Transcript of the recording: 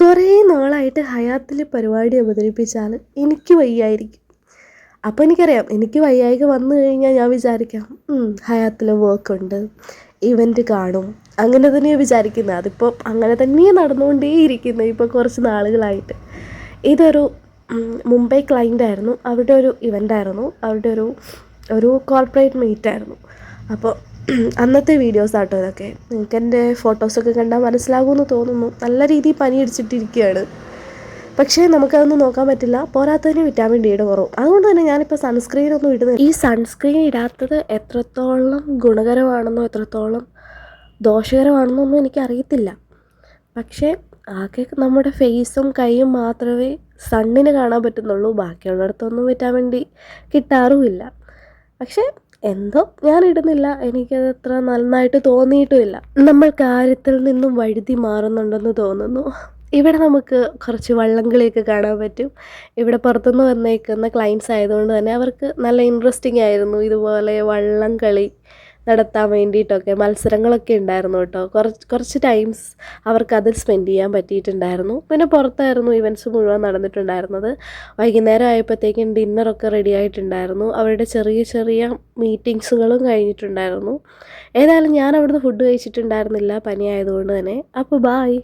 കുറേ നാളായിട്ട് ഹയാത്തിൽ പരിപാടി അവതരിപ്പിച്ചാൽ എനിക്ക് വയ്യായിരിക്കും. അപ്പോൾ എനിക്കറിയാം എനിക്ക് വയ്യായ്ക വന്നു കഴിഞ്ഞാൽ ഞാൻ വിചാരിക്കാം ഹയാത്തിൽ വർക്കുണ്ട്, ഇവൻറ്റ് കാണും, അങ്ങനെ തന്നെയാണ് വിചാരിക്കുന്നത്. അതിപ്പോൾ അങ്ങനെ തന്നെയാണ് നടന്നുകൊണ്ടേയിരിക്കുന്നത് ഇപ്പോൾ കുറച്ച് നാളുകളായിട്ട്. ഇതൊരു മുംബൈ ക്ലൈൻ്റായിരുന്നു, അവരുടെ ഒരു ഇവൻ്റായിരുന്നു, അവരുടെ ഒരു കോർപ്പറേറ്റ് മീറ്റായിരുന്നു. അപ്പോൾ അന്നത്തെ വീഡിയോസ് ആട്ടോ ഇതൊക്കെ. നിങ്ങൾക്ക് എൻ്റെ ഫോട്ടോസൊക്കെ കണ്ടാൽ മനസ്സിലാകുമെന്ന് തോന്നുന്നു. നല്ല രീതിയിൽ പനിയടിച്ചിട്ടിരിക്കുകയാണ്. പക്ഷേ നമുക്കതൊന്നും നോക്കാൻ പറ്റില്ല. പോരാത്തതിന് വിറ്റാമിൻ ഡിയുടെ കുറവും. അതുകൊണ്ട് തന്നെ ഞാനിപ്പോൾ സൺസ്ക്രീനൊന്നും ഇടുന്നില്ല. ഈ സൺസ്ക്രീൻ ഇടാത്തത് എത്രത്തോളം ഗുണകരമാണെന്നോ എത്രത്തോളം ദോഷകരമാണെന്നോ ഒന്നും എനിക്കറിയത്തില്ല. പക്ഷേ ആകെ നമ്മുടെ ഫേസും കൈയും മാത്രമേ സണ്ണിന് കാണാൻ പറ്റുന്നുള്ളൂ. ബാക്കിയുള്ളിടത്തൊന്നും വിറ്റാമിൻ ഡി കിട്ടാറുമില്ല. പക്ഷേ എന്തോ ഞാൻ ഇടുന്നില്ല, എനിക്കത് അത്ര നന്നായിട്ട് തോന്നിയിട്ടുമില്ല. നമ്മൾ കാര്യത്തിൽ നിന്നും വഴുതി മാറുന്നുണ്ടെന്ന് തോന്നുന്നു. ഇവിടെ നമുക്ക് കുറച്ച് വള്ളംകളിയൊക്കെ കാണാൻ പറ്റും. ഇവിടെ പുറത്തുനിന്ന് വന്നേക്കുന്ന ക്ലയൻറ്റ്സ് ആയതുകൊണ്ട് തന്നെ അവർക്ക് നല്ല ഇൻട്രസ്റ്റിംഗ് ആയിരുന്നു ഇതുപോലെ വള്ളംകളി നടത്താൻ വേണ്ടിയിട്ടൊക്കെ. മത്സരങ്ങളൊക്കെ ഉണ്ടായിരുന്നു കേട്ടോ. കുറച്ച് ടൈംസ് അവർക്ക് അതിൽ സ്പെൻഡ് ചെയ്യാൻ പറ്റിയിട്ടുണ്ടായിരുന്നു. പിന്നെ പുറത്തായിരുന്നു ഇവൻറ്റ്സ് മുഴുവൻ നടന്നിട്ടുണ്ടായിരുന്നത്. വൈകുന്നേരം ആയപ്പോഴത്തേക്കും ഡിന്നറൊക്കെ റെഡി ആയിട്ടുണ്ടായിരുന്നു. അവരുടെ ചെറിയ ചെറിയ മീറ്റിങ്സുകളും കഴിഞ്ഞിട്ടുണ്ടായിരുന്നു. ഏതായാലും ഞാൻ അവിടുന്ന് ഫുഡ് കഴിച്ചിട്ടുണ്ടായിരുന്നില്ല, പനി ആയതുകൊണ്ട് തന്നെ. അപ്പോൾ ബായ്.